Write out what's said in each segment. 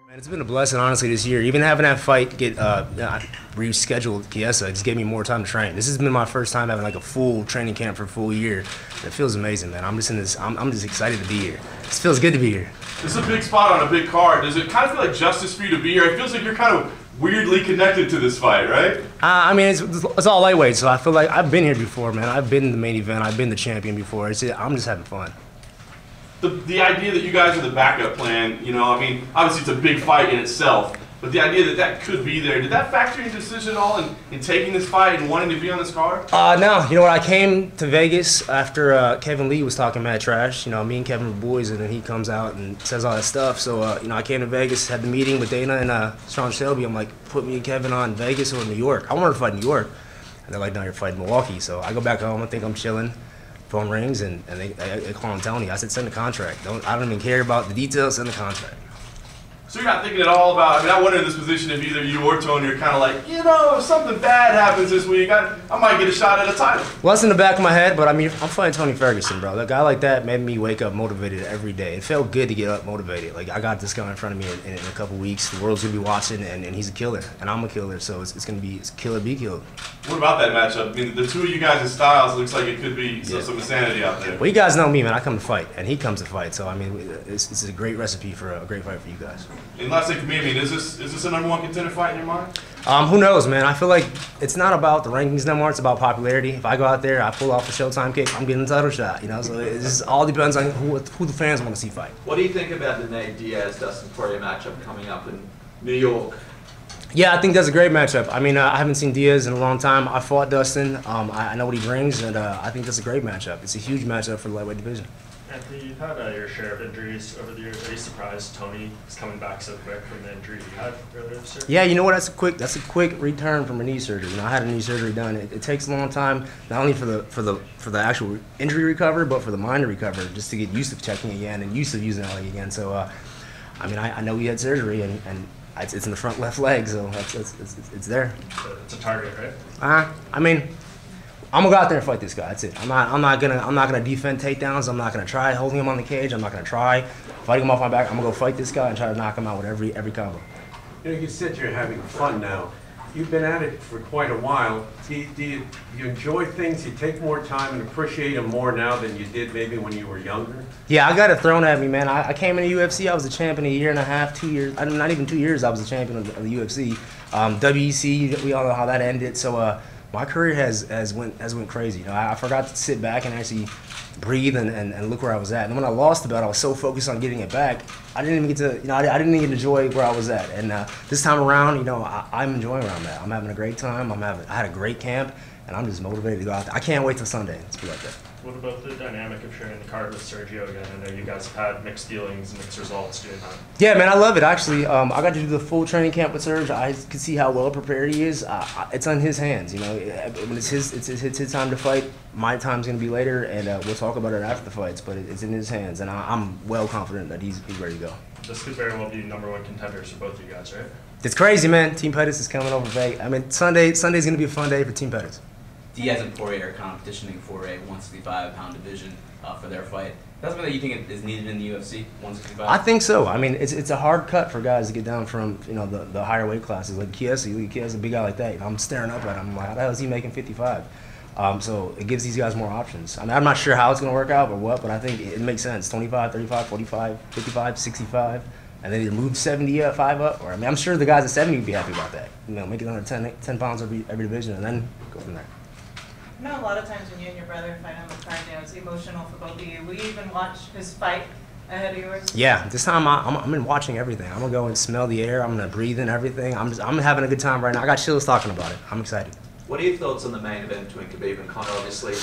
Man, it's been a blessing, honestly, this year. Even having that fight get rescheduled, Chiesa, just gave me more time to train. This has been my first time having like a full training camp for a full year. And it feels amazing, man. I'm just excited to be here. It feels good to be here. This is a big spot on a big card. Does it kind of feel like justice for you to be here? It feels like you're kind of weirdly connected to this fight, right? I mean, it's all lightweight, so I feel like I've been here before, man. I've been in the main event. I've been the champion before. I'm just having fun. The idea that you guys are the backup plan, you know, I mean, obviously it's a big fight in itself, but the idea that that could be there, did that factor into your decision at all in taking this fight and wanting to be on this card? No. You know what? I came to Vegas after Kevin Lee was talking mad trash. You know, me and Kevin were boys, and then he comes out and says all that stuff. So, you know, I came to Vegas, had the meeting with Dana and Sean Shelby. I'm like, put me and Kevin on Vegas or New York. I wanted to fight in New York. And they're like, no, you're fighting Milwaukee. So I go back home. I think I'm chilling. Phone rings, and they call him Tony. I said, send the contract. I don't even care about the details, send the contract. So you're not thinking at all about, I mean, I wonder in this position if either you or Tony are kind of like, you know, if something bad happens this week, I might get a shot at a title. Well, that's in the back of my head, but I mean, I'm fighting Tony Ferguson, bro. A guy like that made me wake up motivated every day. It felt good to get up motivated. Like, I got this guy in front of me in a couple weeks. The world's going to be watching, and he's a killer, and I'm a killer, so it's going to be killer be killed. What about that matchup? I mean, the two of you guys' styles looks like it could be some insanity out there. Well, you guys know me, man. I come to fight, and he comes to fight. So, I mean, it's a great recipe for a great fight for you guys. And last thing for me, I mean, is this a #1 contender fight in your mind? Who knows, man? I feel like it's not about the rankings no more. It's about popularity. If I go out there, I pull off a Showtime kick, I'm getting a title shot. You know, so it just all depends on who the fans want to see fight. What do you think about the Nate Diaz-Dustin Poirier matchup coming up in New York? Yeah, I think that's a great matchup. I mean, I haven't seen Diaz in a long time. I fought Dustin. I know what he brings, and I think that's a great matchup. It's a huge matchup for the lightweight division. Anthony, you've had your share of injuries over the years. Are you surprised Tony is coming back so quick from the injury he had earlier this year? Yeah, you know what? That's a quick return from a knee surgery. You know, I had a knee surgery done. It takes a long time, not only for the actual injury recover, but for the mind to recover, just to get used to checking again and used to using that leg again. So, I mean, I know he had surgery, and it's in the front left leg, so it's there. So it's a target, right? I mean, I'm gonna go out there and fight this guy. That's it. I'm not gonna defend takedowns. I'm not gonna try holding him on the cage. I'm not gonna try fighting him off my back. I'm gonna go fight this guy and try to knock him out with every combo. You know, you said you're having fun now. You've been at it for quite a while. Do you enjoy things? You take more time and appreciate them more now than you did maybe when you were younger? Yeah, I got it thrown at me, man. I came into UFC. I was a champion a year and a half, 2 years. Not even 2 years. I was a champion of the UFC. WEC. We all know how that ended. So. My career has went crazy. You know, I forgot to sit back and actually breathe and look where I was at. And when I lost the belt, I was so focused on getting it back, I didn't even get to, you know, I didn't even enjoy where I was at. And this time around, you know, I'm enjoying where I'm at. I'm having a great time. I had a great camp, and I'm just motivated to go out there. I can't wait till Sunday. Let's be like that. What about the dynamic of sharing the card with Sergio again? I know you guys have had mixed feelings, mixed results doing that. Yeah, man, I love it, actually. I got to do the full training camp with Serge. I could see how well prepared he is. It's on his hands, you know. When it's his time to fight, my time's going to be later, and we'll talk about it after the fights, but it's in his hands, and I'm well confident that he's ready to go. This could very well be #1 contenders for both of you guys, right? It's crazy, man. Team Pettis is coming over Vegas. I mean, Sunday's going to be a fun day for Team Pettis. Diaz and Poirier are competitioning for a 165-pound division for their fight. That's something that you think is needed in the UFC, 165? I think so. I mean, it's a hard cut for guys to get down from, you know, the higher weight classes. Like Chiesa, a big guy like that. You know, I'm staring up at him. I'm like, how the hell is he making 55? So it gives these guys more options. I mean, I'm not sure how it's going to work out or what, but I think it makes sense. 25, 35, 45, 55, 65. And then either move 75 up, or I mean, I'm sure the guys at 70 would be happy about that. You know, make it another 10 pounds every division, and then go from there. I know a lot of times when you and your brother fight on the card, you know, it's emotional for both of you. Will you even watch his fight ahead of yours? Yeah, this time I'm in watching everything. I'm gonna go and smell the air. I'm gonna breathe in everything. I'm having a good time right now. I got chills talking about it. I'm excited. What are your thoughts on the main event between Khabib and Conor? Obviously,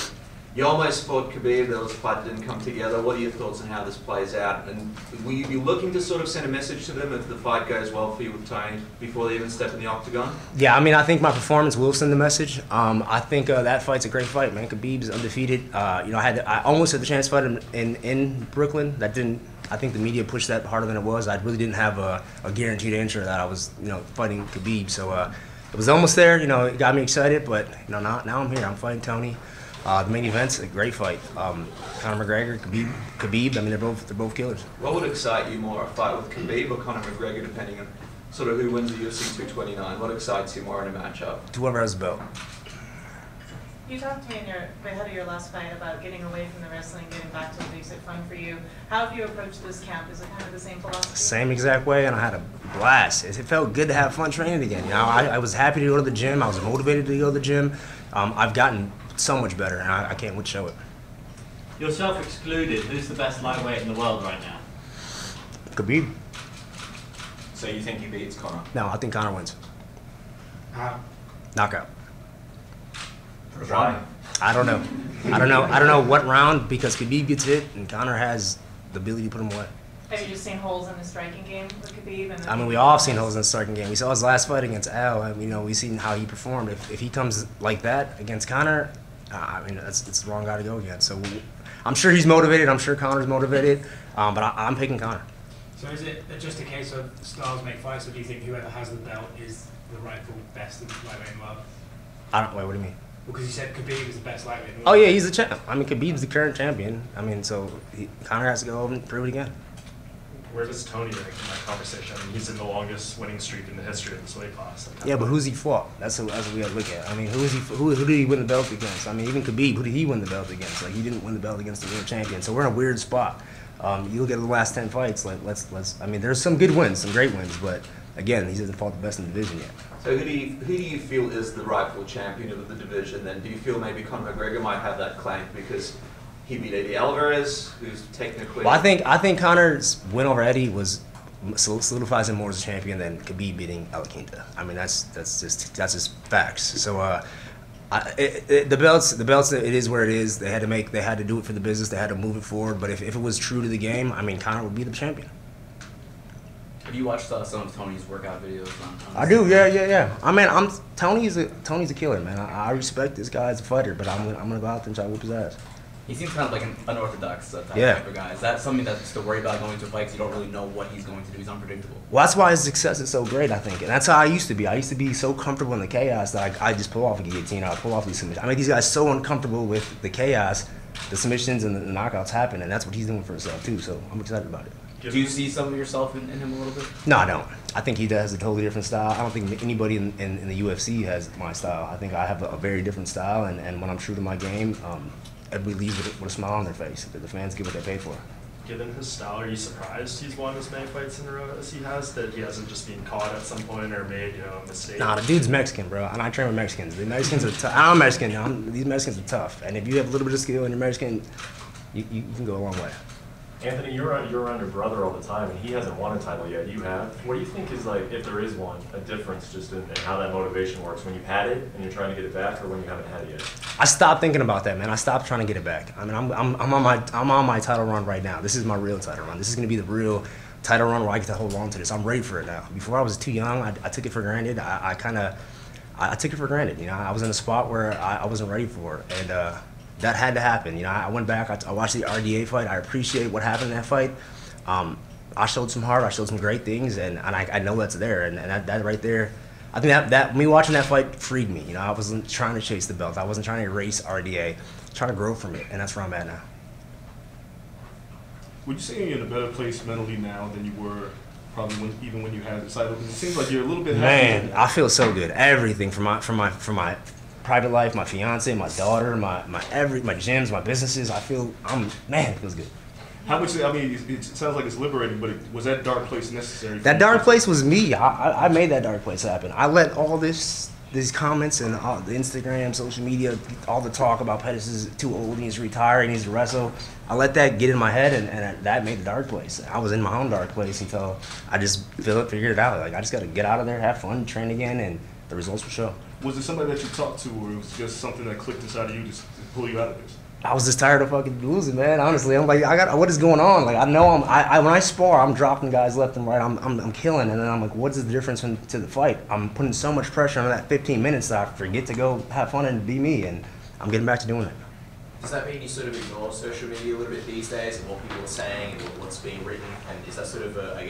you almost fought Khabib. There was a fight that didn't come together. What are your thoughts on how this plays out? And will you be looking to sort of send a message to them if the fight goes well for you with Tony before they even step in the octagon? Yeah, I mean, I think my performance will send the message. I think that fight's a great fight, man. Khabib's undefeated. You know, I almost had the chance to fight him in Brooklyn. That didn't. I think the media pushed that harder than it was. I really didn't have a guaranteed answer that I was, you know, fighting Khabib. So it was almost there. You know, it got me excited. But you know, now I'm here. I'm fighting Tony. The main event's a great fight. Conor McGregor, Khabib. I mean, they're both killers. What would excite you more, a fight with Khabib or Conor McGregor, depending on sort of who wins the UFC 229? What excites you more in a matchup? Whoever has the belt. You talked to me ahead of your last fight about getting away from the wrestling, getting back to what makes it fun for you. How have you approached this camp? Is it kind of the same philosophy? Same exact way, and I had a blast. It felt good to have fun training again. You know, I was happy to go to the gym. I was motivated to go to the gym. I've gotten so much better, and I can't wait to show it. Yourself excluded, who's the best lightweight in the world right now? Khabib. So you think he beats Conor? No, I think Conor wins. Knockout. Why? I don't know. I don't know what round, because Khabib gets hit and Conor has the ability to put him away. Have you just seen holes in the striking game with Khabib? And I mean, we all have seen holes in the striking game. We saw his last fight against Al, and you know, we've seen how he performed. If he comes like that against Conor, I mean, it's the wrong guy to go against. So I'm sure he's motivated. I'm sure Conor's motivated, but I'm picking Conor. So is it just a case of styles make fights, or do you think whoever has the belt is the rightful best lightweight in the world? Wait, what do you mean? Because you said Khabib is the best lightweight in the Oh world. yeah, he's the champ. I mean, Khabib's the current champion. I mean, so Conor has to go over and prove it again. Where does Tony rank in that conversation? I mean, he's in the longest winning streak in the history of this weight class. Yeah, but who's he fought? That's what we got to look at. I mean, who did he win the belt against? I mean, even Khabib, who did he win the belt against? Like, he didn't win the belt against the world champion. So we're in a weird spot. You look at the last 10 fights. Like, let's. I mean, there's some good wins, some great wins, but again, he hasn't fought the best in the division yet. So who do you feel is the rightful champion of the division then? Do you feel maybe Conor McGregor might have that claim because he beat Eddie Alvarez, who's technically... Well, I think Conor's win over Eddie solidifies him more as a champion than Khabib beating Al Quinta. I mean, that's just facts. So the belts, it is where it is. They had to do it for the business. They had to move it forward. But if it was true to the game, I mean, Conor would be the champion. Have you watched some of Tony's workout videos on I do, yeah. I mean, Tony's a killer, man. I respect this guy as a fighter, but I'm gonna go out there and try to whip his ass. He seems kind of like an unorthodox type of guy. Is that something that's to worry about going to a fight because you don't really know what he's going to do? He's unpredictable. Well, that's why his success is so great, I think. And that's how I used to be. I used to be so comfortable in the chaos that I just pull off a guillotine, I pull off these submissions. I make these guys so uncomfortable with the chaos, the submissions and the knockouts happen, and that's what he's doing for himself, too. So I'm excited about it. Do you see some of yourself in him a little bit? No, I don't. I think he has a totally different style. I don't think anybody in the UFC has my style. I think I have a very different style, and when I'm true to my game, everybody leaves with a smile on their face. The fans get what they pay for. Given his style, are you surprised he's won as many fights in a row as he has? That he hasn't just been caught at some point or made a mistake? Nah, the dude's Mexican, bro, and I train with Mexicans. The Mexicans are tough. I'm Mexican. These Mexicans are tough, and if you have a little bit of skill and you're Mexican, you can go a long way. Anthony, you're around your brother all the time, and he hasn't won a title yet. You have. What do you think is, like, if there is one, a difference just in how that motivation works when you've had it and you're trying to get it back, or when you haven't had it yet? I stopped thinking about that, man. I stopped trying to get it back. I mean, I'm on my title run right now. This is my real title run. This is gonna be the real title run where I get to hold on to this. I'm ready for it now. Before I was too young, I took it for granted. I took it for granted. You know, I was in a spot where I wasn't ready for it, and that had to happen. You know, I went back, I watched the RDA fight. I appreciate what happened in that fight. I showed some heart, I showed some great things, and I know that's there. And that right there, I think that me watching that fight freed me. You know, I wasn't trying to chase the belt. I wasn't trying to erase RDA. Trying to grow from it, and that's where I'm at now. Would you say you're in a better place mentally now than you were probably even when you had the title? Because it seems like you're a little bit happier. Man, I feel so good. Everything from my private life, my fiance, my daughter, my gyms, my businesses. Man, it feels good. How much? I mean, it sounds like it's liberating, but was that dark place necessary? That dark place was me. I made that dark place happen. I let all these comments and all the Instagram, social media, all the talk about Pettis is too old, he needs to retire, he needs to wrestle. I let that get in my head, and that made the dark place. I was in my own dark place until I just figured it out. Like, I just got to get out of there, have fun, train again, and the results will show. Was it somebody that you talked to, or it was just something that clicked inside of you to pull you out of this? I was just tired of fucking losing, man. Honestly, I'm like, what is going on? Like, I know when I spar, I'm dropping guys left and right. I'm killing, and then I'm like, what's the difference to the fight? I'm putting so much pressure on that 15 minutes that I forget to go have fun and be me, and I'm getting back to doing it. Does that mean you sort of ignore social media a little bit these days and what people are saying and what's being written? And is that sort of, a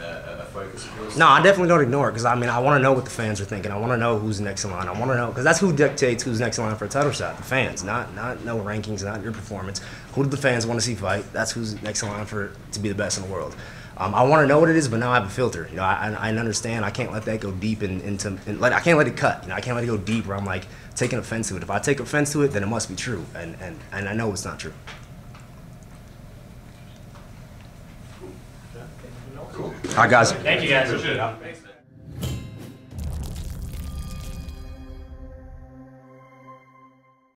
a focus of yours? No, I definitely don't ignore it because I mean I want to know what the fans are thinking. I want to know who's next in line. I want to know because that's who dictates who's next in line for a title shot. The fans, not no rankings, not your performance. Who do the fans want to see fight? That's who's next in line to be the best in the world. I want to know what it is, but now I have a filter. You know, I understand. I can't let that go deep I can't let it cut. You know, I can't let it go deep where I'm like taking offense to it. If I take offense to it, then it must be true, and I know it's not true. Cool. All right, guys. Thank you guys. Appreciate it. Thanks, man.